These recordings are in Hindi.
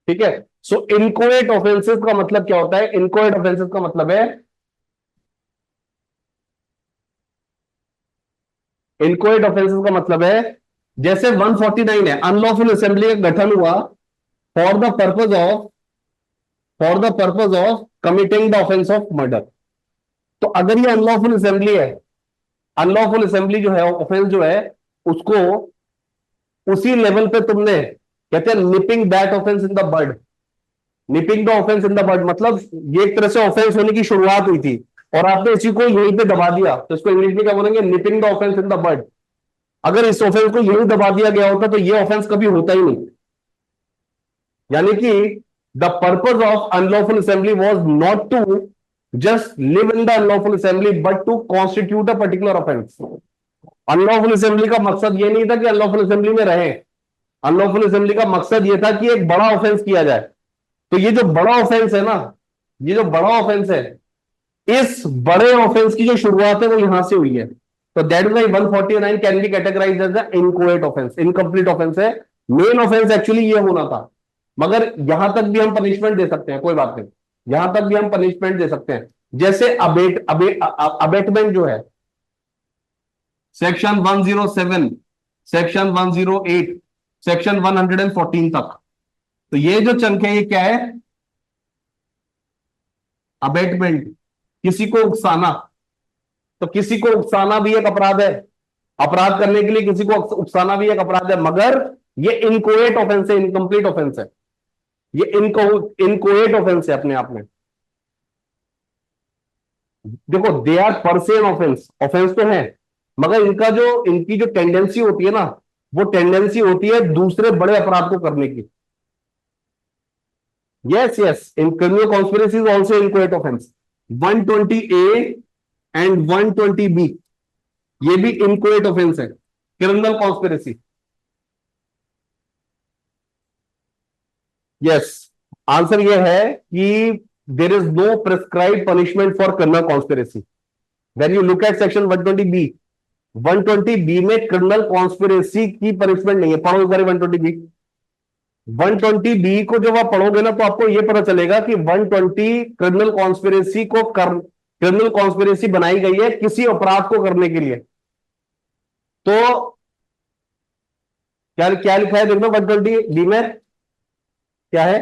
ठीक है। सो इनकोएट ऑफेंसेस का मतलब क्या होता है? इनकोएट ऑफेंसेस का मतलब है, इनकोएट ऑफेंसेस का मतलब है, जैसे 149 है, अनलॉफुल असेंबली का गठन हुआ for the purpose of, for the purpose of committing the offence of murder. तो अगर ये अनलॉफुल असेंबली है, अनलॉफुल असेंबली जो है, ऑफेंस जो है, उसको उसी लेवल पे तुमने, कहते हैं nipping that offence in the bud. Nipping the offence in the bud मतलब ये एक तरह से ऑफेंस होने की शुरुआत हुई थी और आपने इसी को यहीं पे दबा दिया, तो इसको इंग्लिश में क्या बोलेंगे? Nipping the offence in the bud. अगर इस ऑफेंस को यहीं दबा दिया गया होता तो ये ऑफेंस कभी होता ही नहीं। यानी कि the purpose of unlawful assembly was not to just live in the unlawful assembly but to constitute a particular offence. Unlawful assembly का मकसद ये नहीं था कि अनलॉफुल असेंबली में रहे। अनलॉफुल असेंबली का मकसद ये था कि एक बड़ा ऑफेंस किया जाए। तो ये जो बड़ा ऑफेंस है ना, ये जो बड़ा ऑफेंस है, इस बड़े ऑफेंस की जो शुरुआत है वो यहां से हुई है। तो that is why 149 can be categorise as the inchoate offence, incomplete offence है। मेन ऑफेंस एक्चुअली ये होना था, मगर यहां तक भी हम पनिशमेंट दे सकते हैं, कोई बात नहीं, यहां तक भी हम पनिशमेंट दे सकते हैं। जैसे अबेटमेंट जो है, सेक्शन 107, सेक्शन 108, सेक्शन 114 तक, तो ये जो चंक है ये क्या है? अबेटमेंट, किसी को उकसाना। तो किसी को उकसाना भी एक अपराध है, अपराध करने के लिए किसी को उकसाना भी एक अपराध है, मगर ये इनकोएट ऑफेंस है, इनकम्प्लीट ऑफेंस है। ये इनकोएट ऑफेंस है अपने आप में। देखो, दे आर पर से ऑफेंस, ऑफेंस तो है, मगर इनकी जो टेंडेंसी होती है ना, वो टेंडेंसी होती है दूसरे बड़े अपराध को करने की। Yes yes, in criminal conspiracy is also inchoate offence. 120A and 120B, ये भी इनकोएट ऑफेंस है, क्रिमिनल कॉन्स्पिरेसी। यस, आंसर ये है कि there is no prescribe punishment for criminal conspiracy. When you look at section 120B, 120B में क्रिमिनल कॉन्स्पिरेसी की पनिशमेंट नहीं है। पढ़ो एक बार 120B, 120B को जब आप पढ़ोगे ना तो आपको यह पता चलेगा कि 120 क्रिमिनल कॉन्स्पिरेसी को कर, क्रिमिनल कॉन्स्पिरेसी बनाई गई है किसी अपराध को करने के लिए। तो क्या क्या लिखा है देखो 120B में क्या है?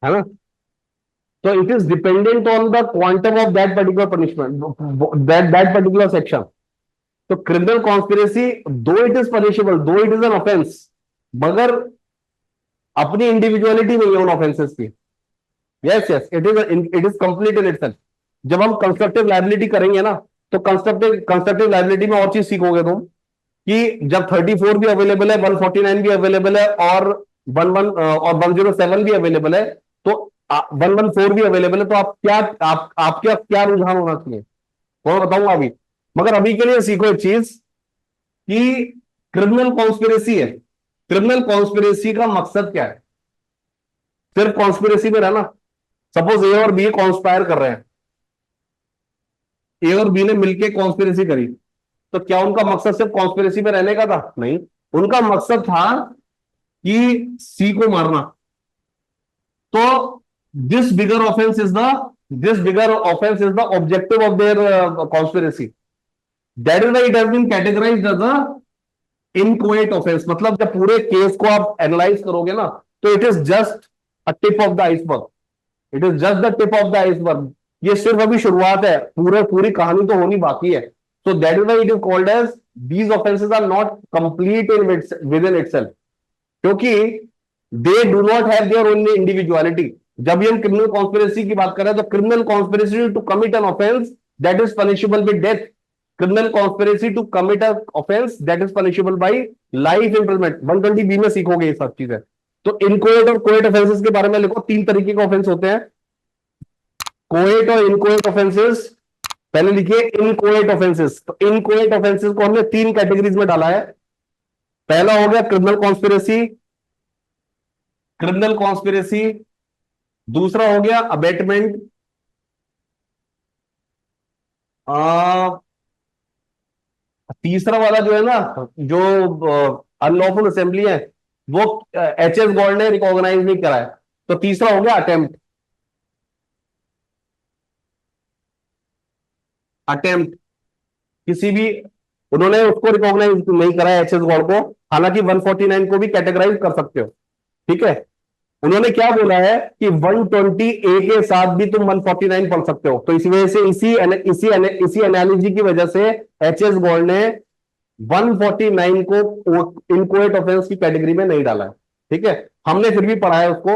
है ना? तो it is dependent on the quantum of that particular punishment, that particular section. तो क्रिमिनल कॉन्स्पिरेसी, दो इट इज पनिशेबल, दो इट इज एन ऑफेंस, मगर अपनी इंडिविजुअलिटी नहीं है उन ऑफेंसेस की। Yes yes, it is complete in itself. जब हम कंस्ट्रक्टिव लायबिलिटी करेंगे ना, तो कंस्ट्रक्टिव लायबिलिटी में और चीज सीखोगे तुम, कि जब 34 भी अवेलेबल है, 149 भी अवेलेबल है, और 107 भी अवेलेबल है, तो 114 भी अवेलेबल है, तो आपका क्या रुझान होना चाहिए वो मैं बताऊंगा अभी। मगर अभी के लिए सीखो एक चीज, कि क्रिमिनल कॉन्स्पिरेसी है, क्रिमिनल कॉन्स्पिरेसी का मकसद क्या है? सिर्फ कॉन्स्पिरेसी में रहना। सपोज ए और बी कॉन्स्पायर कर रहे हैं, ए और बी ने मिलकर कॉन्स्पिरेसी करी, तो क्या उनका मकसद सिर्फ कॉन्स्पिरेसी में रहने का था? नहीं, उनका मकसद था कि सी को मारना। तो this bigger offence is the this bigger offence is the objective of their conspiracy. That is why it has been categorised as a inchoate offence. मतलब जब पूरे केस को आप एनालाइज करोगे ना, तो it is just a tip of the iceberg, it is just the tip of the iceberg. ये सिर्फ अभी शुरुआत है, पूरी कहानी तो होनी बाकी है। So that is why it is called as, these offences are not complete in with in itself, क्योंकि they do not have their own individuality. जब भी हम क्रिमिनल कॉन्स्पिरेसी की बात करें, तो criminal conspiracy to commit an offence that is punishable with death, criminal conspiracy to commit a offence that is punishable by life imprisonment. 120B में सीखोगे ये सब चीजें। तो इनकोएट और कोएट ऑफेंसेस के बारे में लिखो, तीन तरीके के ऑफेंस होते हैं, कोएट और इनकोएट ऑफेंसेस। पहले लिखिए इनकोएट ऑफेंसेस। तो इनकोएट ऑफेंसेस को हमने तीन कैटेगरीज में डाला है। पहला हो गया क्रिमिनल कॉन्स्पिरेसी, क्रिमिनल कॉन्स्पिरेसी, दूसरा हो गया अबेटमेंट, तीसरा वाला जो है ना, जो अनलॉफुल असेंबली है, वो एच एस गॉड ने रिकॉग्नाइज नहीं करा है, तो तीसरा हो गया अटेम्प्ट। अटेम्प्ट किसी भी, उन्होंने उसको रिकॉग्नाइज नहीं करा है एच एस गॉड को, हालांकि 149 को भी कैटेगराइज कर सकते हो, ठीक है। उन्होंने क्या बोला है कि 120 ए के साथ भी तुम 149 पढ़ सकते हो, तो इसी वजह से इसी एनालॉजी की वजह से एच एस गॉड ने 149 को इनकोएट ऑफेंस की कैटेगरी में नहीं डाला है, ठीक है। हमने फिर भी पढ़ा है उसको,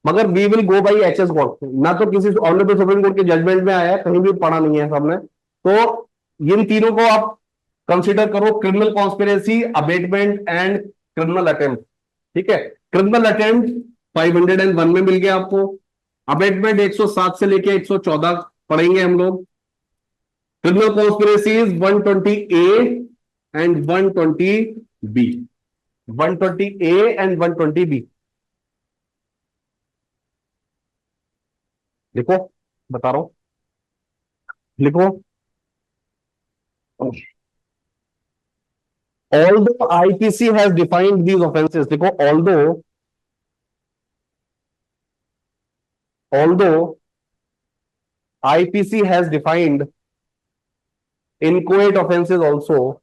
मगर we will go by H S god, ना तो किसी ऑनरेबल सुप्रीम कोर्ट के जजमेंट में आया है, कहीं भी पढ़ा नहीं है हमने। तो इन तीनों को आप कंसिडर करो, criminal conspiracy, abetment and criminal attempt, ठीक है। क्रिमिनल अटेम्प्ट 501 में मिल गया आपको, अबेटमेंट 107 से लेके 114 पढ़ेंगे हम लोग, criminal conspiracy 120 A and 120 B, 120 A and 120 B. लिखो, बता रहा हूं, लिखो। Although IPC has defined these offenses, देखो, although IPC has defined inchoate offenses also,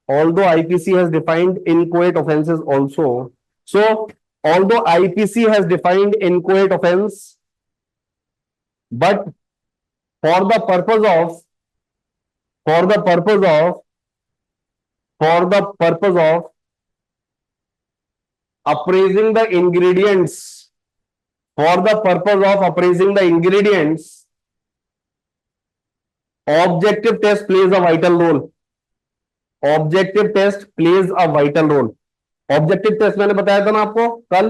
although IPC has defined inchoate offenses also, so although IPC has defined inchoate offense, but for the purpose of, for the purpose of, for the purpose of appraising the ingredients, for the purpose of appraising the ingredients, objective test plays a vital role. Objective test plays a vital role. Objective test मैंने बताया था ना आपको कल,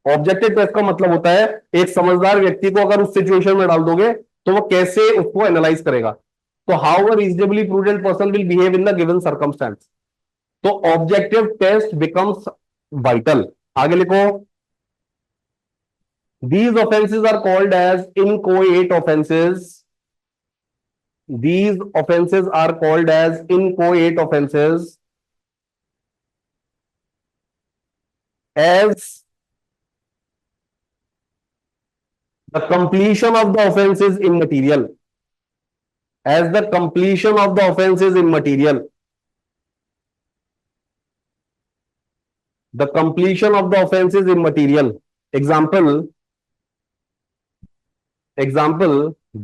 ऑब्जेक्टिव टेस्ट का मतलब होता है एक समझदार व्यक्ति को अगर उस सिचुएशन में डाल दोगे तो वो कैसे उसको एनालाइज करेगा, तो how a reasonably prudent person will behave in the given circumstance, तो ऑब्जेक्टिव टेस्ट बिकम्स वाइटल। आगे लिखो, these offenses are called as inchoate offenses, these offenses are called as inchoate offenses as the completion of the offense is immaterial, as the completion of the offense is immaterial, the completion of the offense is immaterial. Example,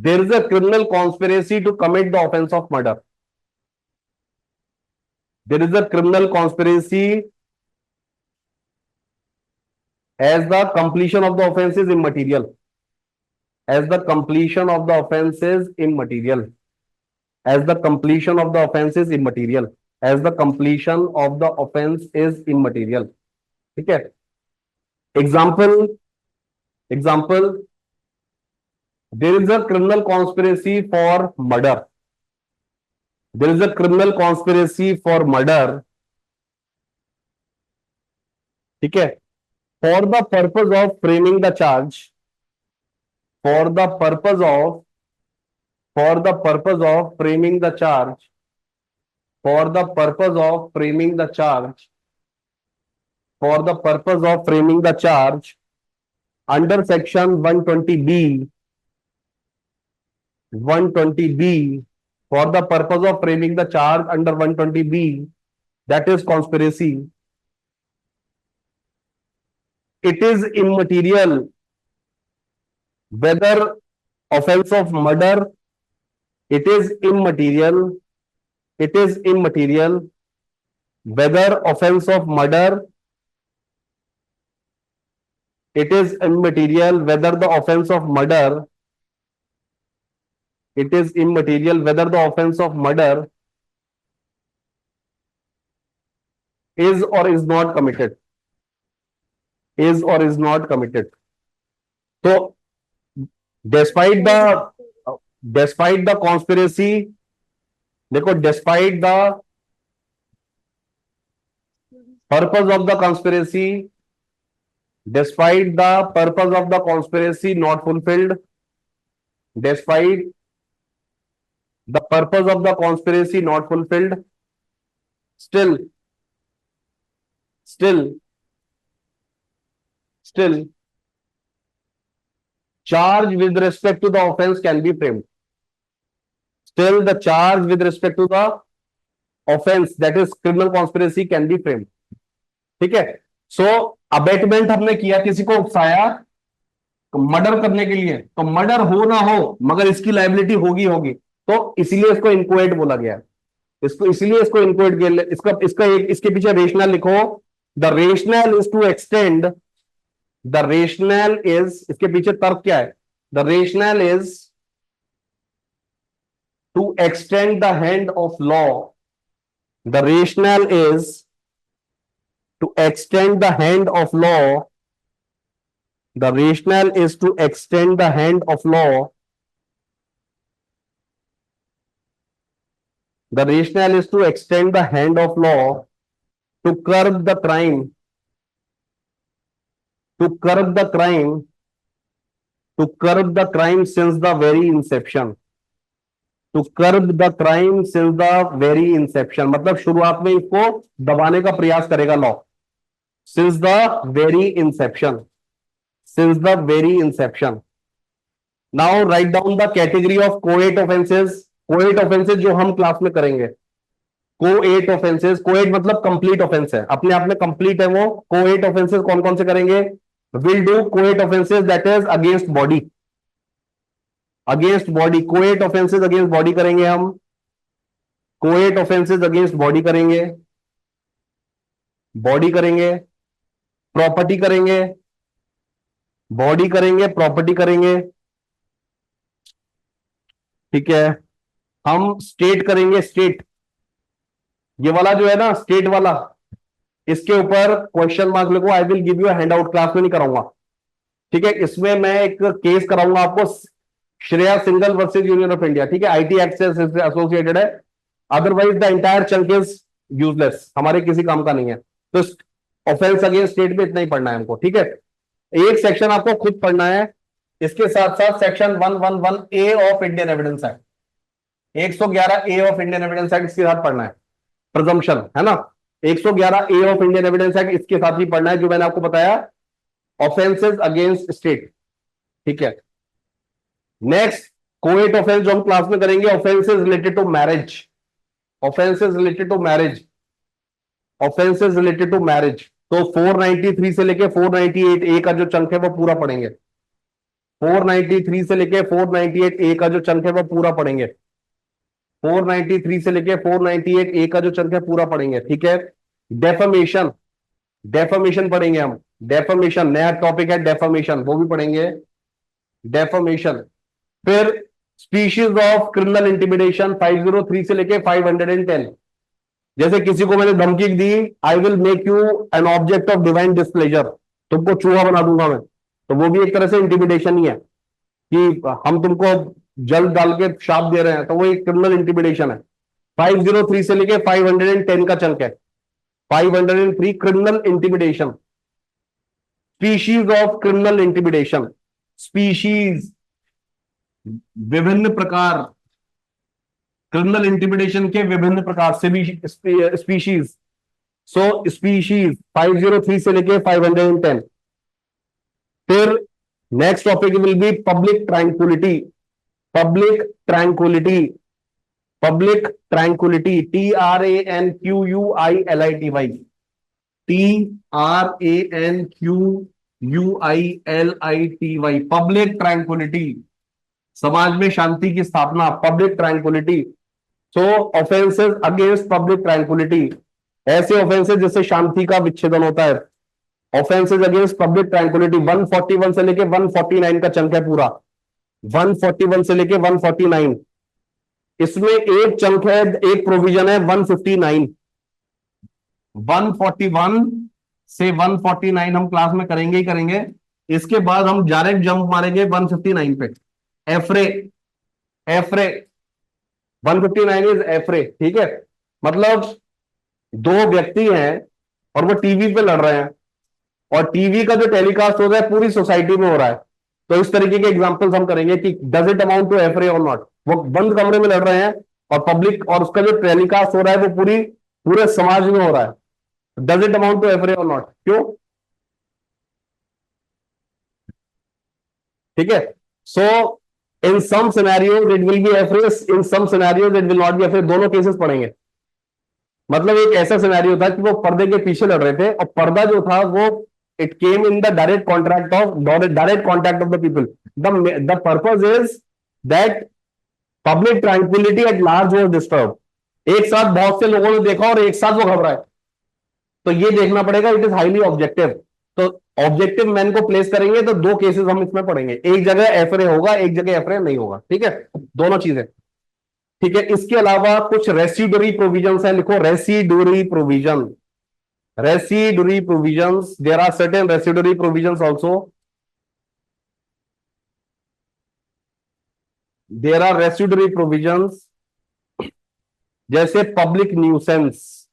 there is a criminal conspiracy to commit the offense of murder. There is a criminal conspiracy, as the completion of the offense is immaterial, as the completion of the offense is immaterial, as the completion of the offense is immaterial, as the completion of the offense is immaterial, ठीक है। Example, there is a criminal conspiracy for murder, there is a criminal conspiracy for murder, ठीक है। for the purpose of framing the charge, for the purpose of, for the purpose of framing the charge, for the purpose of framing the charge, for the purpose of framing the charge under section 120b, 120b, for the purpose of framing the charge under 120b, that is conspiracy, it is immaterial whether offense of murder, it is immaterial, it is immaterial whether offense of murder, it is immaterial whether the offense of murder, it is immaterial whether the offense of murder is or is not committed, is or is not committed. So despite the conspiracy, देखो, despite the purpose of the conspiracy, despite the purpose of the conspiracy not fulfilled, despite the purpose of the conspiracy not fulfilled, still, still, still, charge with respect to the offense can be framed. Still, the charge with respect to the offense, that is criminal conspiracy, can be framed. ठीक है. सो अबेटमेंट हमने किया, किसी को उकसाया मर्डर करने के लिए, तो मर्डर हो ना हो मगर इसकी लाइबिलिटी होगी होगी, तो इसीलिए इसको इंक्वाइट बोला गया. इसको इसीलिए इसको इंक्वाइट, इसका इसका एक इसके पीछे रेशनल लिखो. The rationale is to extend, the rationale is, इसके पीछे तर्क क्या है? The rationale is to extend the hand of law. The rationale is to extend the hand of law. The rationale is to extend the hand of law. The rationale is to extend the hand of law to curb the crime, to curb the crime, to curb the crime since the very inception. To curb the crime since the very inception, मतलब शुरुआत में इसको दबाने का प्रयास करेगा law. Since the very inception, since the very inception. Now write down the category of co-ed offenses. Co-ed offenses जो हम क्लास में करेंगे, co-ed offenses. co-ed मतलब कंप्लीट ऑफेंस है, अपने आप में कंप्लीट है वो. co-ed offenses कौन कौन से करेंगे? Will do co-ed offenses that is against body, against body. co-ed offenses against body करेंगे हम. co-ed offenses against body करेंगे, बॉडी करेंगे, प्रॉपर्टी करेंगे, बॉडी करेंगे, प्रॉपर्टी करेंगे. ठीक है. हम स्टेट करेंगे, स्टेट. ये वाला जो है ना स्टेट वाला, इसके ऊपर क्वेश्चन मार्क लिखो. I will give you hand out, class में नहीं कराऊंगा. ठीक है. इसमें मैं एक केस कराऊंगा आपको, Shreya single versus union of India. ठीक है. आईटी एक्ट से एसोसिएटेड है, otherwise the entire chunk is useless, हमारे किसी काम का नहीं है. तो ऑफेंस अगेंस्ट स्टेट में इतना ही पढ़ना है हमको. ठीक है. एक सेक्शन आपको खुद पढ़ना है, इसके साथ साथ section 111 A of Indian evidence act, 111 A of Indian evidence act इसके साथ पढ़ना है. प्रजम्पशन है ना, 111 ए ऑफ इंडियन एविडेंस एक्ट इसके साथ ही पढ़ना है, जो मैंने आपको बताया ऑफेंसेस अगेंस्ट स्टेट. ठीक है. नेक्स्ट कोएट ऑफेंस जो हम क्लास में करेंगे, offences related to marriage. Offences related to marriage, offences related to marriage. तो 493 से लेके 498 ए का जो चंक है वो पूरा पढ़ेंगे. 493 से लेके 498 ए का जो चंक है वो पूरा पढ़ेंगे. 493 से लेके 498 ए का जो चंक है पूरा पढ़ेंगे. ठीक है. डेफमेशन, डेफमेशन पढ़ेंगे हम. डेफमेशन नया टॉपिक है, डेफमेशन वो भी पढ़ेंगे. डेफमेशन. फिर स्पीशीज ऑफ क्रिमिनल इंटिमिडेशन 503 से लेके 510. जैसे किसी को मैंने धमकी दी, I will make you an object of divine displeasure, तुमको चूहा बना दूंगा मैं, तो वो भी एक तरह से इंटिमिडेशन ही है कि हम तुमको जल डाल के शाप दे रहे हैं, तो वो एक क्रिमिनल इंटिमिडेशन है. 503 से लेके 510 का चंक है. 503 criminal intimidation. Species of criminal intimidation, species विभिन्न प्रकार, क्रिमिनल इंटिमिडेशन के विभिन्न प्रकार, स्पीशीज. सो स्पीशीज 503 से लेके 510. फिर next topic will be public tranquillity. Public tranquillity, public tranquillity, TRANQUILITY, TRANQUILITY, public tranquillity, समाज में शांति की स्थापना, पब्लिक ट्रैंक्विलिटी. सो ऑफेंसेस अगेंस्ट पब्लिक ट्रैंक्विलिटी, ऐसे ऑफेंसेस जिससे शांति का विच्छेदन होता है. ऑफेंसेस अगेंस्ट पब्लिक ट्रैंक्विलिटी 141 से लेके 149 का चंक है पूरा. 141 से लेके 149. इसमें एक चंक है, एक प्रोविजन है 159. 141 से 149 हम क्लास में करेंगे ही करेंगे. इसके बाद हम डायरेक्ट जंप मारेंगे 159 पे. एफरे, एफरे 159 इज एफरे. ठीक है. मतलब दो व्यक्ति हैं और वो टीवी पे लड़ रहे हैं, और टीवी का जो टेलीकास्ट हो रहा है पूरी सोसाइटी में हो रहा है। तो इस तरीके के एग्जांपल्स हम करेंगे कि does it amount to affray or not. वो बंद कमरे में लड़ रहे हैं और पब्लिक, और उसका जो टेलीकास्ट हो रहा है वो पूरे समाज में हो रहा है। Does it amount to affray or not? क्यों? ठीक है। So in some scenarios it will be affray, in some scenarios it will not be affray. दोनों केसेस पढ़ेंगे। मतलब एक ऐसा सिनेरियो था कि वो पर्दे के पीछे लड़ रहे थे और पर्दा जो था वो it came in the direct contact of the people. The purpose is that public tranquillity at large was disturb. एक साथ बहुत से लोगों ने देखा और एक साथ वो घबराए। तो ये देखना पड़ेगा, इट इज हाईली ऑब्जेक्टिव। तो ऑब्जेक्टिव मैन को प्लेस करेंगे तो दो केसेस हम इसमें पढ़ेंगे, एक जगह एफरे होगा, एक जगह एफरे नहीं होगा। ठीक है, दोनों चीजें। ठीक है, इसके अलावा कुछ रेसिडुअरी प्रोविजंस है, लिखो residuary provision. Residuary provisions, there are certain residuary provisions also. There are residuary provisions जैसे public nuisance.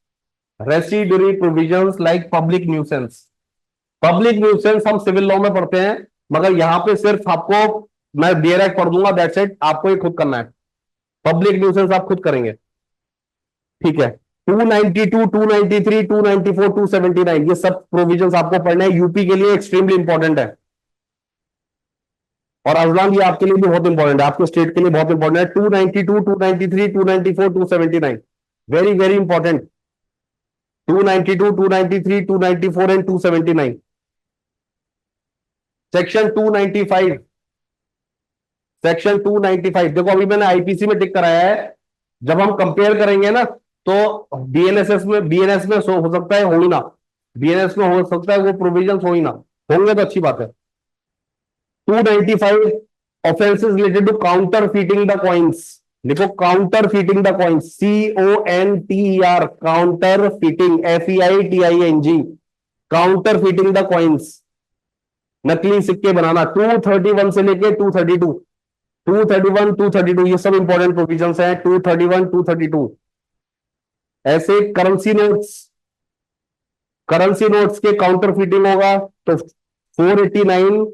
Residuary provisions like public nuisance. Public nuisance हम सिविल लॉ में पढ़ते हैं, मगर यहां पे सिर्फ आपको मैं डियर एक्ट पढ़ दूंगा, दैट्स इट। आपको ये खुद करना है। पब्लिक न्यूसेंस आप खुद करेंगे। ठीक है। 292, 293, 294, 279 ये सब प्रोविजंस आपको पढ़ने हैं। यूपी के लिए एक्सट्रीमली इंपॉर्टेंट है। और अजलान ये आपके लिए भी बहुत इंपॉर्टेंट है, आपके स्टेट के लिए बहुत इंपॉर्टेंट है। 292, 293, 294, 279 very very important. 292, 293, 294 and 279। Section 295, section 295 देखो अभी मैंने आईपीसी में टिक कराया है। जब हम कंपेयर करेंगे ना तो बीएनएस में हो सकता है, हो ही ना। बीएनएस में हो सकता है वो प्रोविजन हो ही ना। होंगे तो अच्छी बात है। 295 offences related to counterfeiting the coins. देखो counterfeiting the coins, CONTER, counterfeiting, FEITING, counterfeiting the coins, नकली सिक्के बनाना। 231 से लेके 232, 231, 232 ये सब इंपॉर्टेंट प्रोविजंस हैं। 231, 232 ऐसे करेंसी नोट्स के काउंटर फीटिंग होगा तो 489,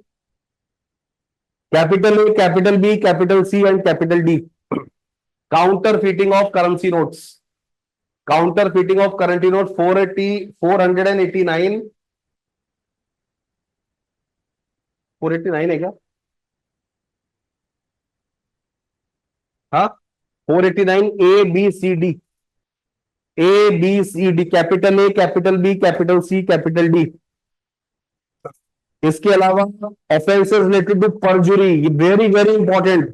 capital A, capital B, capital C and capital D. Counterfeiting of currency notes, counterfeiting of currency note 489, 489 है क्या? हाँ, 489 ABCD, ABCD, capital A, capital B, capital C, capital D. इसके अलावा ऑफेंसेस रिलेटेड टू परजुरी, ये very very important.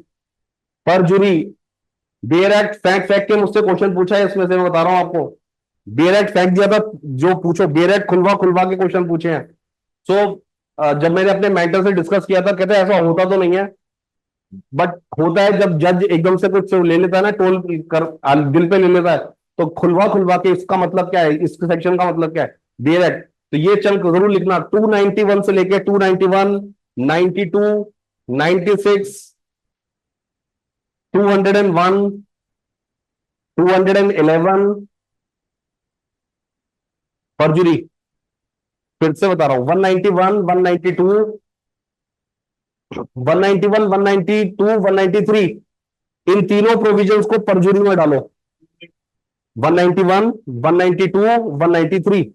Perjury, bare act fact, fact के मुझसे क्वेश्चन पूछा है इसमें से, मैं बता रहा हूं आपको। बेयर एक्ट फैक्ट दिया था, जो पूछो बेयर एक्ट खुलवा खुलवा के क्वेश्चन पूछे हैं। जब मैंने अपने मेंटर से डिस्कस किया था, कहते हैं ऐसा होता तो नहीं है, बट होता है जब जज एकदम से कुछ ले लेता है ना, टोल कर दिल पे ले लेता है, तो खुलवा खुलवा के इसका मतलब क्या है, इस सेक्शन का मतलब क्या है, बेयर एक्ट। तो ये चंक जरूर लिखना। 291 से लेके 291, 92, 96, 201, 211 परजुरी। फिर से बता रहा हूं, 191, 192, 191, 192, 193 इन तीनों प्रोविजंस को परजुरी में डालो। 191, 192, 193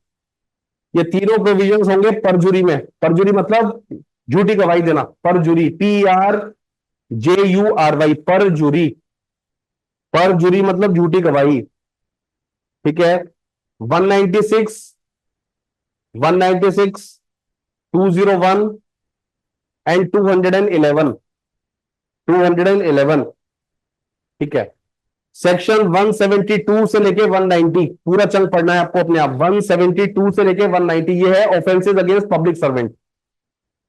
ये तीनों प्रोविजंस होंगे परजुरी में। परजुरी मतलब झूठी गवाही देना। परजुरी, PRJURY, परजुरी। परजुरी मतलब झूठी गवाही। ठीक है। 196, 196, 201 एंड 211, 211। ठीक है। सेक्शन 172 से लेके 190 पूरा चंक पढ़ना है आपको अपने आप। 172 से लेके 190 ये है offences against public servant.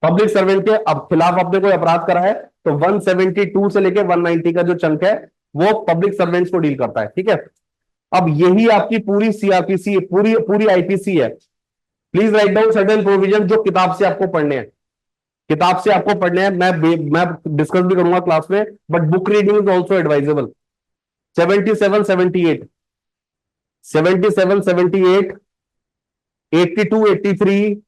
Public servant के अब खिलाफ आपने कोई अपराध करा है तो 172 से लेके 190 का जो चंक है वो पब्लिक सर्वेंट्स को डील करता है। ठीक है। अब यही आपकी पूरी सीआरपीसी, पूरी पूरी आईपीसी है। Please write down certain provision जो किताब से आपको पढ़ने हैं। किताब से आपको पढ़ने हैं, मैं डिस्कस भी करूंगा क्लास में, but book reading is also advisable. 77, 78, 77, 78, 82, 83,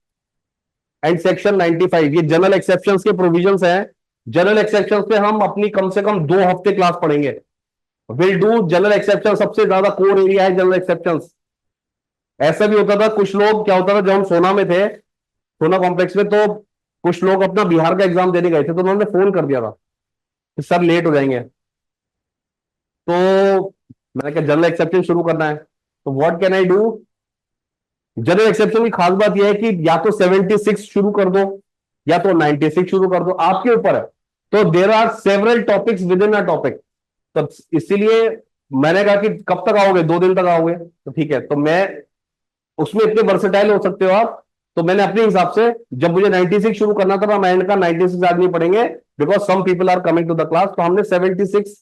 and section 95, ये जनरल एक्सेप्शंस के प्रोविजंस हैं। जनरल एक्सेप्शंस पे हम अपनी कम से कम 2 हफ्ते क्लास पढ़ेंगे। विल डू जनरल एक्सेप्शन, सबसे ज्यादा कोर एरिया है जनरल एक्सेप्शंस। ऐसा भी होता था, कुछ लोग, क्या होता था, जब हम सोना में थे, सोना कॉम्प्लेक्स में, तो कुछ लोग अपना बिहार का एग्जाम देने गए थे, तो उन्होंने फोन कर दिया था कि सर लेट हो जाएंगे। तो मैंने कहा जनरल एक्सेप्शन शुरू करना है, तो what can I do. General exception की खास बात यह है कि या तो 76 शुरू कर दो या तो 96 शुरू कर दो, आपके ऊपर है। तो there are several topics within a topic. तो इसीलिए मैंने कहा कि कब तक आओगे, 2 दिन तक आओगे, तो ठीक है। तो मैं उसमें इतने वर्सेटाइल हो सकते हो आप। तो मैंने अपने हिसाब से, जब मुझे 96 शुरू करना था, मैंने कहा 96 आदमी पढ़ेंगे, because some people are coming to the class. तो हमने 76,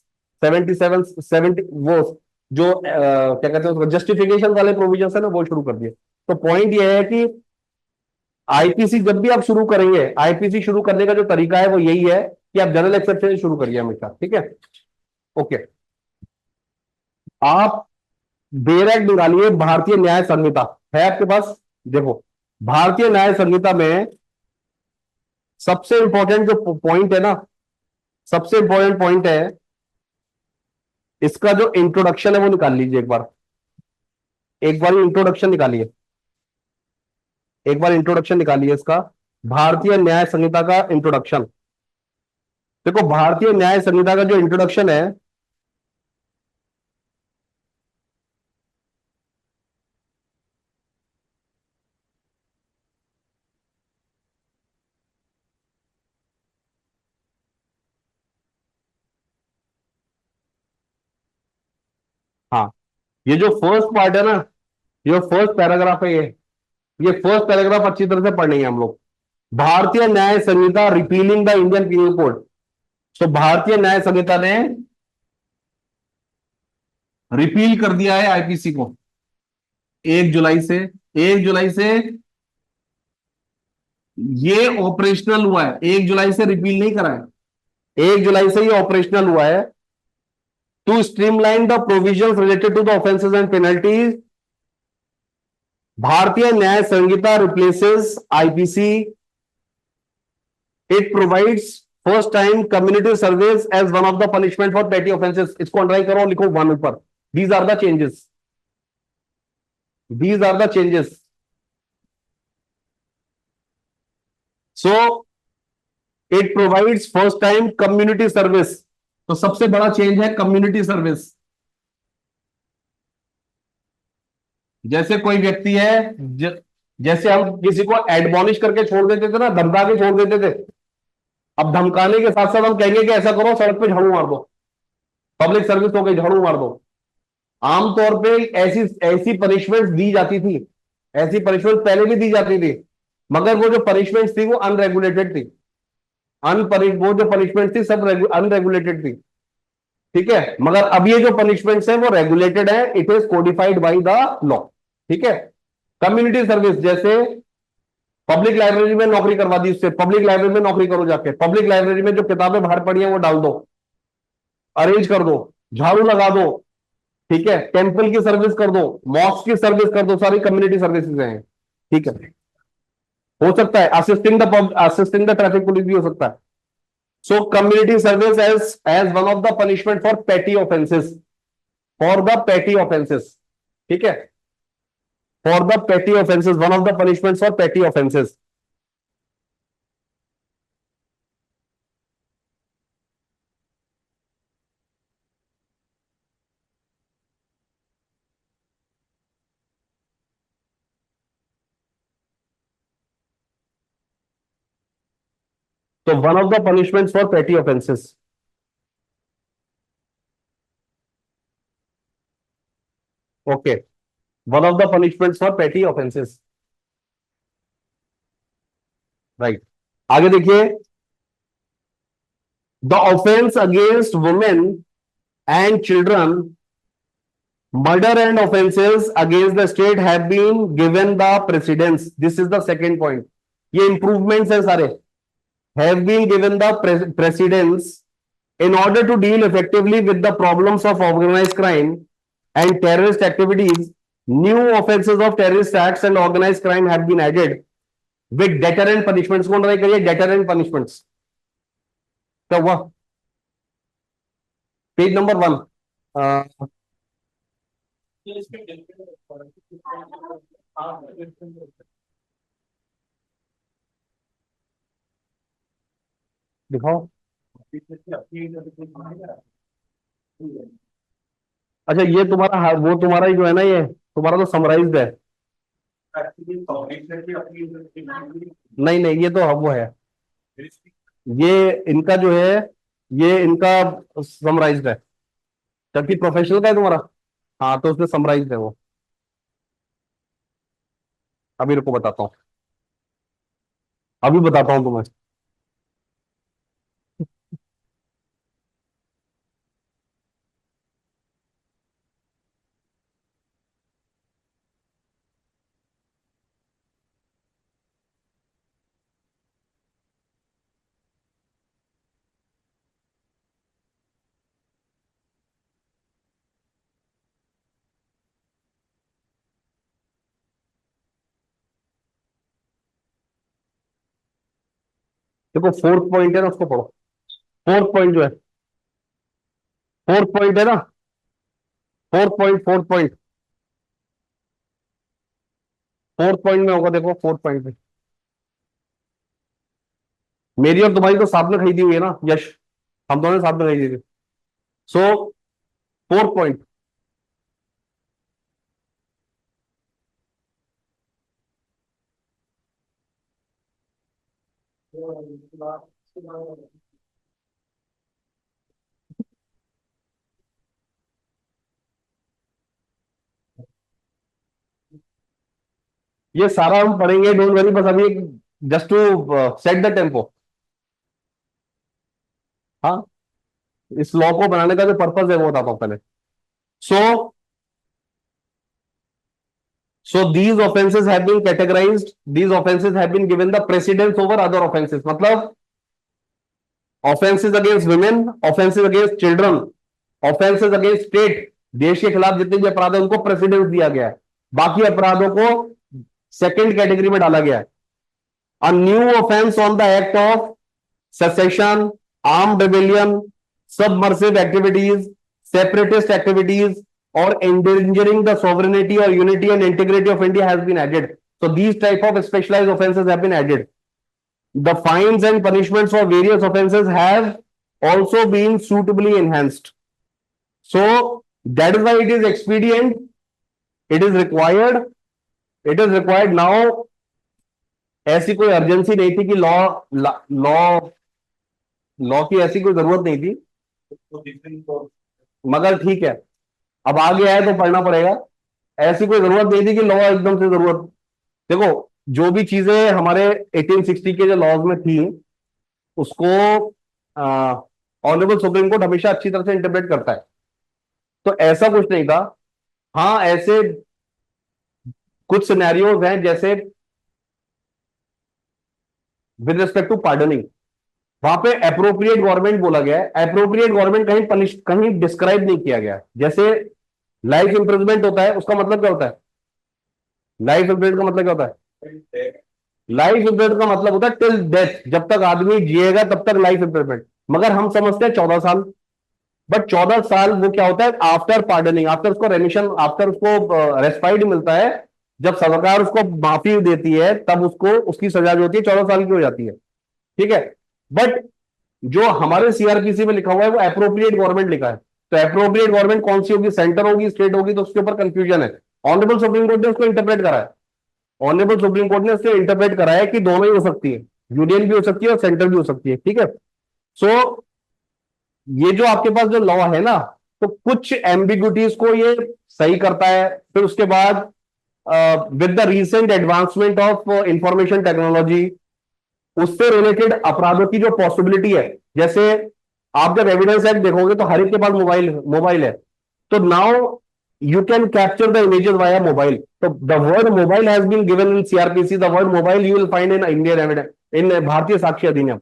77, 70, वो जो क्या कहते हैं उसको, जस्टिफिकेशन वाले प्रोविजन है ना, वो शुरू कर दिए। तो पॉइंट ये है कि आईपीसी जब भी आप शुरू करेंगे, आईपीसी शुरू करने का जो तरीका है वो यही है कि आप जनरल एक्सेप्शन शुरू करिए हमेशा, ठीक है। ओके, आप बेरेक निकालिए, भारतीय न्याय संहिता है आपके पास। देखो, भारतीय न्याय संहिता में सबसे इंपॉर्टेंट जो पॉइंट है ना, सबसे इंपॉर्टेंट पॉइंट है, इसका जो इंट्रोडक्शन है वो निकाल लीजिए एक बार। एक बार इंट्रोडक्शन निकालिए, एक बार इंट्रोडक्शन निकालिए इसका, भारतीय न्याय संहिता का इंट्रोडक्शन। देखो, भारतीय न्याय संहिता का जो इंट्रोडक्शन है, हाँ, ये जो फर्स्ट पार्ट है ना, ये फर्स्ट पैराग्राफ है, ये फर्स्ट पैराग्राफ अच्छी तरह से पढ़नी है हम लोग। Bharatiya Nyaya Sanhita repealing the Indian Penal Code. तो भारतीय न्याय संहिता ने रिपील कर दिया है आईपीसी को 1 जुलाई से। 1 जुलाई से ये ऑपरेशनल हुआ है, 1 जुलाई से रिपील नहीं करा है, 1 जुलाई से ये ऑपरेशनल हुआ है। To streamline the provisions related to the offences and penalties, Bharatiya Nyaya Sanhita replaces IPC. It provides first time community service as one of the punishment for petty offences. इसको अंडरलाइन करो, लिखो 1 ऊपर। These are the changes, these are the changes. So it provides first time community service. तो सबसे बड़ा चेंज है कम्युनिटी सर्विस। जैसे कोई व्यक्ति है, जैसे हम किसी को एडमॉनिश करके छोड़ देते थे ना, धमका के छोड़ देते थे, अब धमकाने के साथ साथ हम कहेंगे कि ऐसा करो, सड़क पे झाड़ू मार दो, पब्लिक सर्विस हो गई, झाड़ू मार दो। आमतौर पे ऐसी ऐसी पनिशमेंट दी जाती थी, ऐसी पनिशमेंट पहले भी दी जाती थी, मगर वो जो पनिशमेंट थी वो अनरेगुलेटेड थी। वो जो पनिशमेंट थी सब अनरेगुलेटेड थी, ठीक है। मगर अब ये जो पनिशमेंट्स है वो रेगुलेटेड है, it is codified by the law, ठीक है। कम्युनिटी सर्विस, जैसे पब्लिक लाइब्रेरी में नौकरी करवा दी उससे, पब्लिक लाइब्रेरी में नौकरी करो जाके, पब्लिक लाइब्रेरी में जो किताबें बाहर पड़ी हैं वो डाल दो, अरेंज कर दो, झाड़ू लगा दो, ठीक है। टेंपल की सर्विस कर दो, मॉस्क की सर्विस कर दो, सारी कम्युनिटी सर्विसेज हैं, ठीक है। हो सकता है असिस्टिंग द ट्रैफिक पुलिस भी हो सकता है। So community service as one of the punishment for petty offences, for the petty offences, ठीक है। For the petty offences, one of the punishment for petty offences. तो one of the punishment for petty offences, okay, one of the punishment for petty offences, right. आगे देखिए, the offence against women and children, murder and offenses against the state have been given the precedence. This is the second point. ये improvements हैं सारे, have been given the precedence in order to deal effectively with the problems of organized crime and terrorist activities. New offenses of terrorist acts and organized crime have been added. With deterrent punishments. कौन ट्राई करिए डेटरेंट पनिशमेंट्स। क्या हुआ? Page number 1। दिखाओ। अच्छा ये तुम्हारा वो तुम्हारा ही जो है ना, ये तुम्हारा तो समराइज्ड है। नहीं नहीं, ये तो वो है, ये इनका जो है, ये इनका समराइज्ड है, जबकि प्रोफेशनल का है तुम्हारा। हाँ तो उसमें समराइज्ड है वो। अभी रुको बताता हूँ, अभी बताता हूँ तुम्हें। देखो फोर्थ पॉइंट है ना, उसको पढ़ो। फोर्थ पॉइंट जो है, फोर्थ पॉइंट है ना, फोर्थ पॉइंट फोर्थ पॉइंट में होगा, देखो फोर्थ पॉइंट में। मेरी और तुम्हारी तो साथ में खरीदी हुई है ना यश, हम दोनों ने साथ में खरीदी थी। सो फोर्थ पॉइंट, ये सारा हम पढ़ेंगे, डोंट वरी, बस अभी just to set the tempo. हाँ, इस लॉ को बनाने का जो पर्पज है वो बताता हूं पहले। सो these offenses have been categorized, these offenses have been given the precedence over other offenses। मतलब offences against women, offences against children, offences against state, देश के खिलाफ जितने भी अपराध है उनको प्रेसिडेंस दिया गया है, बाकी अपराधों को सेकंड कैटेगरी में डाला गया है। A new offence on the act of secession, armed rebellion, subversive activities, separatist activities, or endangering the sovereignty or unity and integrity of India has been added. So these type of specialized offenses have been added. The fines and punishments for various offenses have also been suitably enhanced. So that is why it is expedient, it is required, it is required now। ऐसी कोई अर्जेंसी नहीं थी कि लॉ लॉ लॉ की ऐसी कोई जरूरत नहीं थी, मगर ठीक है, अब आ गया है तो पढ़ना पड़ेगा। ऐसी कोई जरूरत नहीं थी कि लॉ एकदम से जरूरत। देखो, जो भी चीजें हमारे 1860 के जो लॉज में थी, उसको ऑनरेबल सुप्रीम कोर्ट हमेशा अच्छी तरह से इंटरप्रेट करता है, तो ऐसा कुछ नहीं था। हाँ, ऐसे कुछ सिनेरियोज हैं, जैसे विद रिस्पेक्ट टू पार्डनिंग, वहां पे अप्रोप्रिएट गवर्नमेंट बोला गया है, अप्रोप्रिएट गवर्नमेंट कहीं पनिश, कहीं डिस्क्राइब नहीं किया गया। जैसे लाइफ इंप्रिजमेंट होता है, उसका मतलब क्या होता है? लाइफ इंप्रिजमेंट का मतलब क्या होता है? लाइफ इंप्रिजमेंट का मतलब होता है टिल डेथ, जब तक आदमी जिएगा तब तक लाइफ इंप्रिजमेंट। मगर हम समझते हैं 14 साल, बट 14 साल वो क्या होता है? आफ्टर पार्डनिंग, आफ्टर उसको रेमिशन, आफ्टर उसको रेस्पाइड मिलता है, जब सरकार उसको माफी देती है, तब उसको उसकी सजा जो होती है 14 साल की हो जाती है। ठीक है, बट जो हमारे सीआरपीसी में लिखा हुआ है वो अप्रोप्रिएट गवर्नमेंट लिखा है। तो अप्रोप्रिएट गवर्नमेंट कौन सी होगी? सेंटर होगी, स्टेट होगी? तो उसके ऊपर कंफ्यूजन है। ऑनरेबल सुप्रीम कोर्ट ने उसको इंटरप्रेट करा है, ऑनरेबल सुप्रीम कोर्ट ने उसको इंटरप्रेट करा है कि दोनों ही हो सकती है, यूनियन भी हो सकती है और सेंटर भी हो सकती है। ठीक है, सो ये जो आपके पास जो लॉ है ना, तो कुछ एम्बिग्युटीज को ये सही करता है। फिर उसके बाद with the recent advancement of information technology, उससे रिलेटेड अपराधों की जो पॉसिबिलिटी है, जैसे आप जब एविडेंस एक्ट देखोगे तो हर एक के पास मोबाइल मोबाइल है, तो now you can capture the images via mobile. तो the word mobile has been given in CrPC, the word mobile you will find in Indian evidence, in Bharatiya Sakshya अधिनियम।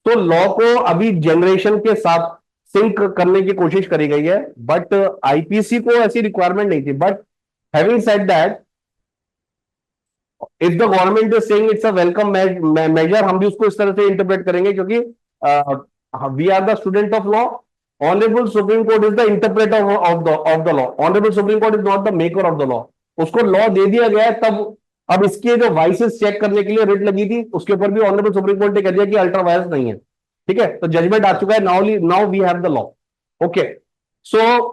तो लॉ को अभी जनरेशन के साथ सिंक करने की कोशिश करी गई है, बट आईपीसी को ऐसी रिक्वायरमेंट नहीं थी। But having said that, if the government is saying it's a welcome measure, हम भी उसको इस तरह से इंटरप्रेट करेंगे, क्योंकि we are the student of law. Honourable Supreme Court is the interpreter of the law. Honourable Supreme Court is not the maker of the law. उसको लॉ दे दिया गया है तब. अब इसके जो वाइसेस चेक करने के लिए रिट लगी थी, उसके ऊपर भी ऑनरेबल सुप्रीम कोर्ट ने कह दिया कि अल्ट्रा वायरस नहीं है. ठीक है, तो जजमेंट आ चुका है. Now we have the law. Okay, so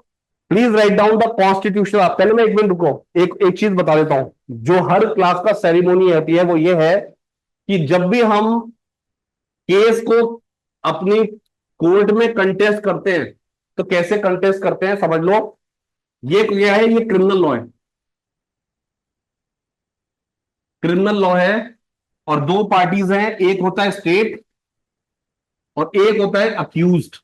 please write down the constitution. पहले मैं एक मिनट रुको, एक एक चीज बता देता हूं. जो हर क्लास का सेरेमोनी होती है वो ये है कि जब भी हम केस को अपनी कोर्ट में कंटेस्ट करते हैं, तो कैसे कंटेस्ट करते हैं समझ लो. ये क्या है? ये क्रिमिनल लॉ है. क्रिमिनल लॉ है, और दो पार्टीज हैं. एक होता है स्टेट और एक होता है अक्यूज्ड.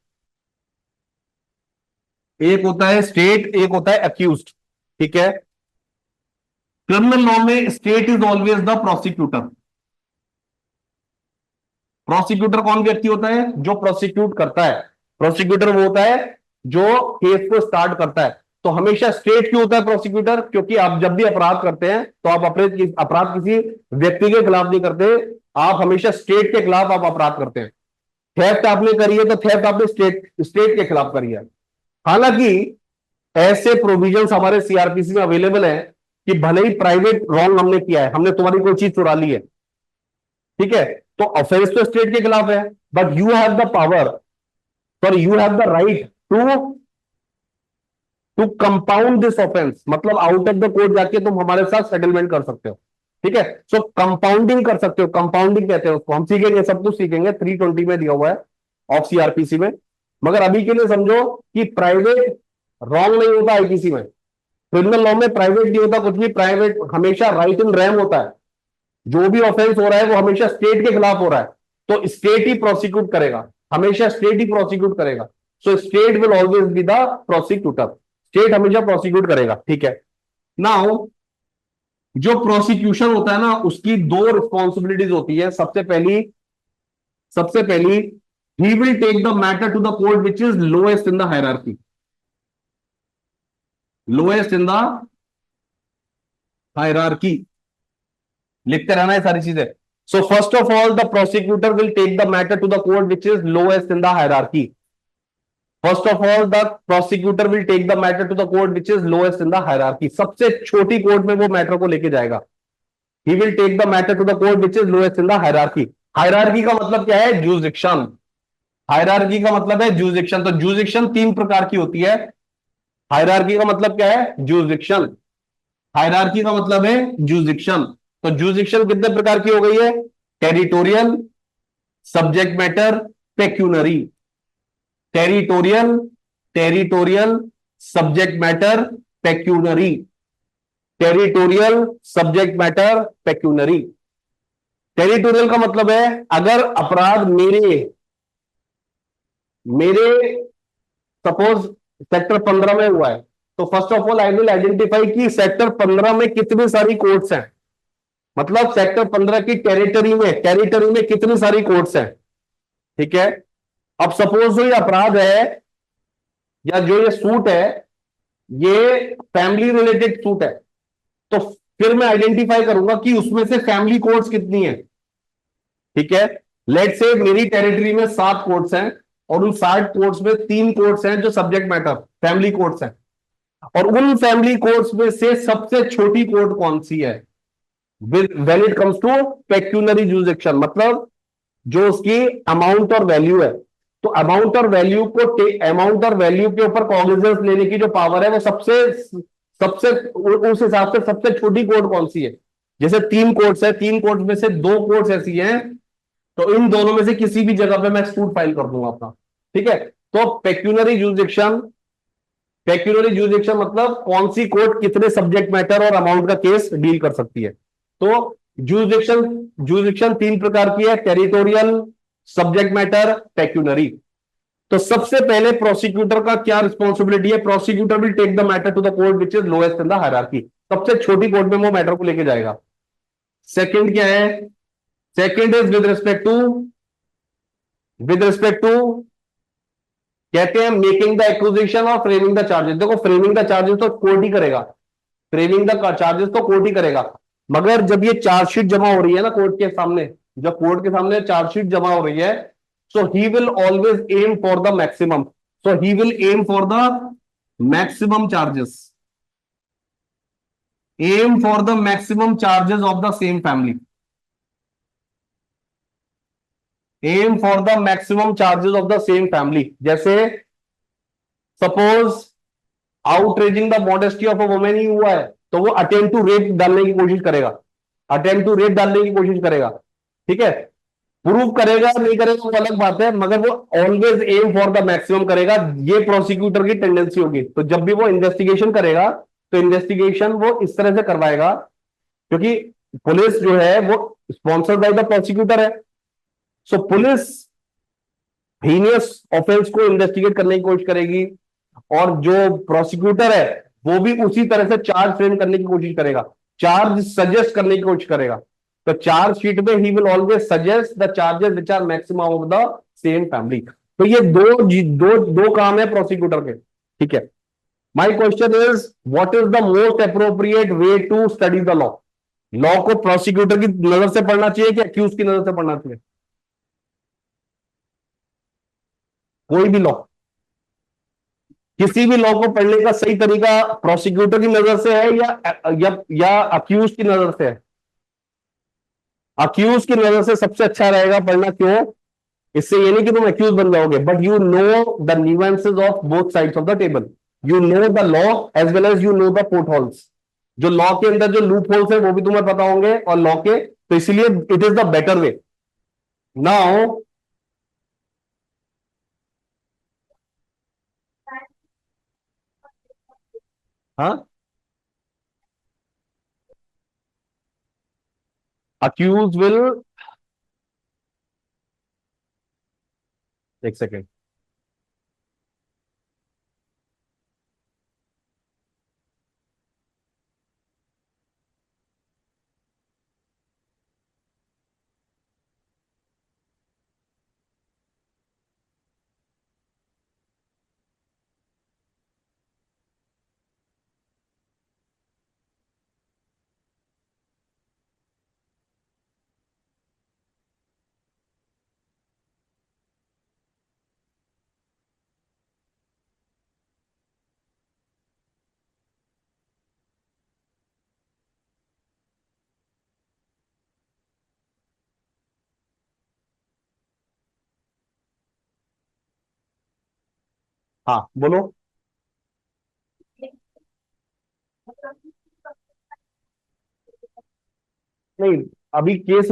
एक होता है स्टेट, एक होता है अक्यूज्ड. ठीक है. क्रिमिनल लॉ में state is always the prosecutor. Prosecutor कौन व्यक्ति होता है? जो प्रोसिक्यूट करता है. प्रोसिक्यूटर वो होता है जो केस को स्टार्ट करता है. तो हमेशा स्टेट क्यों होता है प्रोसिक्यूटर? क्योंकि आप जब भी अपराध करते हैं तो आप अपराध किसी व्यक्ति के खिलाफ नहीं करते. आप हमेशा स्टेट के खिलाफ आप अपराध करते हैं. थेफ्ट आपने करी है तो थेफ्ट आपने स्टेट के खिलाफ करी है. हालांकि ऐसे प्रोविजंस हमारे सीआरपीसी में अवेलेबल है कि भले ही प्राइवेट रॉन्ग हमने किया है, हमने तुम्हारी कोई चीज चुरा ली है, ठीक है, तो ऑफेंस तो स्टेट के खिलाफ है, but you have the power, sorry you have the right to compound this offence. मतलब आउट ऑफ द कोर्ट जाके तुम हमारे साथ सेटलमेंट कर सकते हो. ठीक है, सो कंपाउंडिंग कर सकते हो. कंपाउंडिंग कहते हैं उसको. हम सीखेंगे, सब कुछ सीखेंगे. 320 में दिया हुआ है ऑफ सीआरपीसी में. मगर अभी के लिए समझो कि प्राइवेट रॉन्ग नहीं होता आईपीसी में. क्रिमिनल लॉ में प्राइवेट नहीं होता कुछ भी. प्राइवेट हमेशा राइट इन रैम होता है. जो भी ऑफेंस हो रहा है वो हमेशा स्टेट के खिलाफ हो रहा है, तो स्टेट ही प्रोसिक्यूट करेगा. हमेशा स्टेट ही प्रोसिक्यूट करेगा. So state will always be the prosecutor. State हमेशा प्रोसिक्यूट करेगा. ठीक है. नाउ जो प्रोसिक्यूशन होता है ना, उसकी दो रिस्पॉन्सिबिलिटीज होती है. सबसे पहली he will take the matter to the court which is lowest in the hierarchy. Lowest in the hierarchy. लिखते रहना है सारी चीजें. So first of all the prosecutor will take the matter to the court which is lowest in the hierarchy. First of all the prosecutor will take the matter to the court which is lowest in the hierarchy. सबसे छोटी कोर्ट में वो मैटर को लेके जाएगा. He will take the matter to the court which is lowest in the hierarchy. Hierarchy का मतलब क्या है? जुरिसडिक्शन. हायरार्की का मतलब है जुरिसडिक्शन. तो जुरिसडिक्शन तीन प्रकार की होती है. हायरार्की का मतलब क्या है? जुरिसडिक्शन. हायरार्की का मतलब है जुरिसडिक्शन. तो जुरिसडिक्शन कितने प्रकार की हो गई है? Territorial, subject matter, pecuniary. Territorial, territorial, subject matter, pecuniary. Territorial, subject matter, pecuniary. Territorial का मतलब है अगर अपराध मेरे मेरे सपोज सेक्टर 15 में हुआ है, तो first of all I will identify कि सेक्टर 15 में कितनी सारी कोर्ट्स हैं. मतलब सेक्टर 15 की टेरिटरी में कितनी सारी कोर्ट्स हैं. ठीक है. अब सपोज जो ये अपराध है या जो ये सूट है, ये फैमिली रिलेटेड सूट है, तो फिर मैं आइडेंटिफाई करूंगा कि उसमें से फैमिली कोर्ट्स कितनी है. ठीक है. लेट से मेरी टेरिटरी में 7 कोर्ट्स हैं, और उन 7 कोर्ट्स में 3 कोर्ट्स हैं जो सब्जेक्ट मैटर फैमिली कोर्ट्स हैं. और उन फैमिली कोर्ट्स में से सबसे छोटी कोर्ट कौन सी है? When it comes to pecuniary jurisdiction, मतलब जो उसकी अमाउंट और वैल्यू है. तो अमाउंट और वैल्यू के ऊपर कॉग्निजेंस लेने की जो पावर है, वो सबसे सबसे उस हिसाब से सबसे छोटी कोर्ट कौन सी है? जैसे 3 कोर्ट्स है, 3 कोर्ट्स में से 2 कोर्ट्स ऐसी हैं, तो इन दोनों में से किसी भी जगह पे मैं सूट फाइल कर दूंगा अपना. ठीक है. तो पेक्यूनरी जुरिसडिक्शन मतलब कौन सी कोर्ट कितने सब्जेक्ट मैटर और अमाउंट का केस डील कर सकती है. तो जुरिसडिक्शन 3 प्रकार की है: टेरिटोरियल, सब्जेक्ट मैटर, पेक्यूनरी. तो सबसे पहले प्रोसिक्यूटर का क्या रिस्पॉन्सिबिलिटी है? Prosecutor will take the matter to the court which is lowest in the hierarchy. सबसे छोटी कोर्ट में वो मैटर को लेके जाएगा. सेकंड क्या है? Second is with respect to कहते हैं मेकिंग द एक्विजिशन और फ्रेमिंग द चार्जेस. देखो, फ्रेमिंग द चार्जेस तो कोर्ट ही करेगा. फ्रेमिंग द चार्जेस तो कोर्ट ही करेगा. मगर जब ये चार्जशीट जमा हो रही है ना कोर्ट के सामने, जब कोर्ट के सामने चार्जशीट जमा हो रही है, so he will always aim for the maximum, so he will aim for the maximum charges, aim for the maximum charges of the same family, aim for the maximum charges of the same family. जैसे suppose outraging the modesty of a women ही हुआ है, तो वो अटेम्प्ट टू रेप डालने की कोशिश करेगा, अटेम्प्ट टू रेप डालने की कोशिश करेगा, ठीक है। प्रूव करेगा नहीं करेगा वो अलग बात है, मगर वो always aim for the maximum करेगा। ये प्रोसिक्यूटर की टेंडेंसी होगी, तो जब भी वो इन्वेस्टिगेशन करेगा तो इन्वेस्टिगेशन वो इस तरह से करवाएगा, क्योंकि पुलिस जो है वो स्पॉन्सर्ड बाय द प्रोसिक्यूटर है। सो पुलिस हीनियस ऑफेंस को इन्वेस्टिगेट करने की कोशिश करेगी, और जो प्रोसिक्यूटर है वो भी उसी तरह से चार्ज फ्रेम करने की कोशिश करेगा, चार्ज सजेस्ट करने की कोशिश करेगा। तो चार्ज शीट में ही will always suggest the charges which are maximum of the same family. तो ये दो काम है प्रोसिक्यूटर के, ठीक है। My question is what is the most appropriate way to study the law? Law को प्रोसिक्यूटर की नजर से पढ़ना चाहिए कि अक्यूज की नजर से पढ़ना चाहिए? कोई भी लॉ, किसी भी लॉ को पढ़ने का सही तरीका प्रोसिक्यूटर की नजर से है या अक्यूज की नजर से है? अक्यूज की नजर से सबसे अच्छा रहेगा पढ़ना। क्यों? इससे ये नहीं कि तुम अक्यूज बन जाओगे, but you know the nuances of both sides of the table, you know the law as well as you know the port holes. जो लॉ के अंदर जो लूप होल्स है वो भी तुम्हें पता होंगे, और लॉ के, तो इसीलिए it is the better way. Now, हाँ, अक्यूज विल, एक सेकेंड, हाँ बोलो। नहीं, अभी केस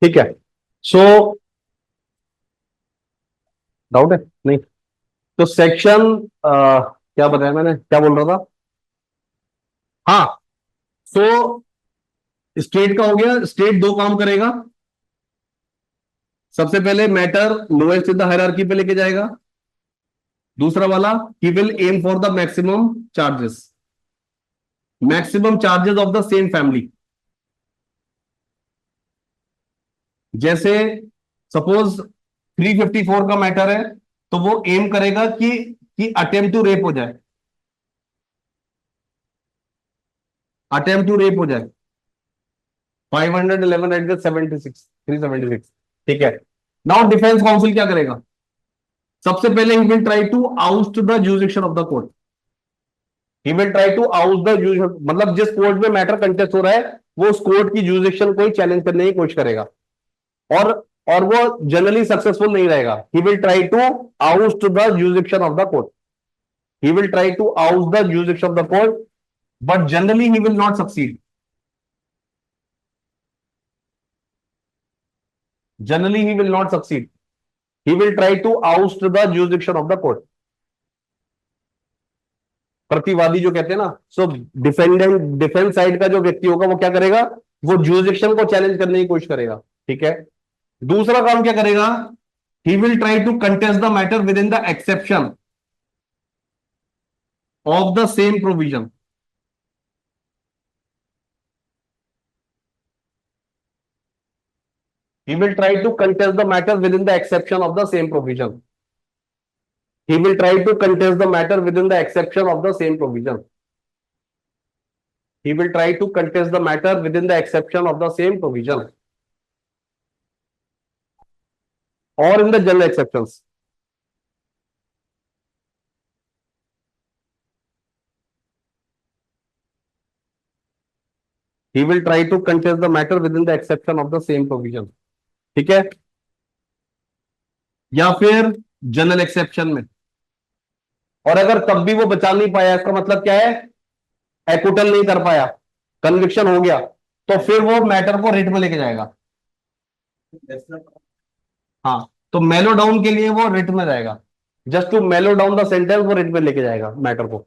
ठीक है। सो डाउट है नहीं? तो सेक्शन क्या बताया मैंने, क्या बोल रहा था? हाँ। सो स्टेट का हो गया, स्टेट दो काम करेगा। सबसे पहले matter lowest in the hierarchy पे लेके जाएगा। दूसरा वाला, he will aim for the maximum charges of the same family. जैसे सपोज 354 का मैटर है, तो वो एम करेगा कि अटेम्प्ट टू रेप हो जाए, अटेम्प्ट टू रेप हो जाए। 511 एट द 76 376। ठीक है। नाउ डिफेंस काउंसिल क्या करेगा? सबसे पहले he will try to oust the jurisdiction of the court. He will try to oust the jurisdiction, मतलब जिस कोर्ट में मैटर कंटेस्ट हो रहा है वो उस कोर्ट की जुरिडिक्शन को ही चैलेंज करने की कोशिश करेगा। और और वो जनरली सक्सेसफुल नहीं रहेगा। He will try to oust the jurisdiction of the court. He will try to oust the jurisdiction of the court, but generally he will not succeed. Generally he will not succeed. He will try to oust the jurisdiction of the court. प्रतिवादी जो कहते हैं ना, सो डिफेंडेंट, डिफेंस साइड का जो व्यक्ति होगा वो क्या करेगा? वो जुरिडिक्शन को चैलेंज करने की कोशिश करेगा। ठीक है। दूसरा काम क्या करेगा? He will try to contest the matter within the exception of the same provision. He will try to contest the matter within the exception of the same provision. He will try to contest the matter within the exception of the same provision. He will try to contest the matter within the exception of the same provision or in the general exceptions. He will try to contest the matter within the exception of the same provision. ठीक है। या फिर जनरल एक्सेप्शन में। और अगर तब भी वो बचा नहीं पाया, इसका मतलब क्या है? एक्विटल नहीं कर पाया, कन्विक्शन हो गया, तो फिर वो मैटर को रिट में लेके जाएगा। हाँ, तो मेलो डाउन के लिए वो रिट में जाएगा। Just to mellow down the sentence, वो रिट में लेके जाएगा मैटर को।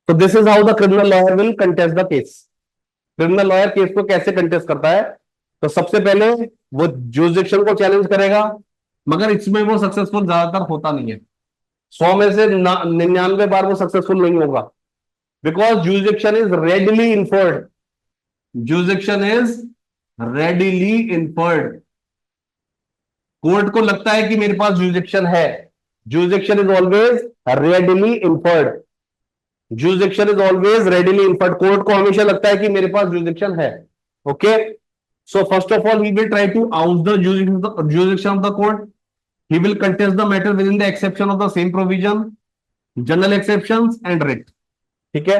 तो this is how the criminal lawyer will contest the case. Criminal lawyer case को कैसे कंटेस्ट करता है? तो सबसे पहले वो जुरिडिक्शन को चैलेंज करेगा, मगर इसमें वो सक्सेसफुल ज्यादातर होता नहीं है। 100 में से 99 बार वो सक्सेसफुल नहीं होगा, because jurisdiction is readily inferred. Jurisdiction is readily inferred. Court को लगता है कि मेरे पास जुरिडिक्शन है। Jurisdiction is always readily inferred. Jurisdiction is always readily inferred. Court को हमेशा लगता है कि मेरे पास जुरिडिक्शन है। Okay. So first of all he will try to out the jurisdiction of the court. He will contest the matter within the exception of the same provision, general exceptions and writ. ठीक है।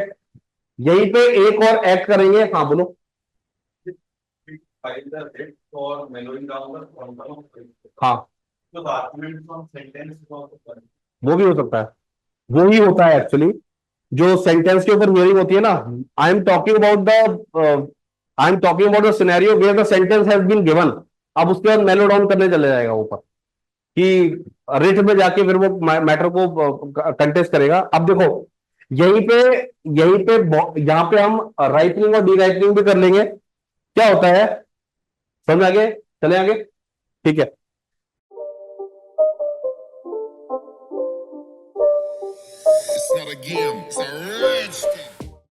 यहीं पे एक और एक्ट करेंगे। हाँ बोलो। हाँ, वो भी हो सकता है। वो ही होता है एक्चुअली, जो सेंटेंस के ऊपर हियरिंग होती है ना। I am talking about the I am talking about the scenario where the sentence has been given. अब उसके बाद मेलो डाउन करने चले जाएगा ऊपर कि रिट में जाके फिर वो मैटर को कंटेस्ट करेगा। अब देखो, यहीं पे यहाँ पे हम राइटनिंग और डी राइटनिंग भी कर लेंगे। क्या होता है, समझ आगे? चले आगे। ठीक है। It's not a game, it's a rich thing.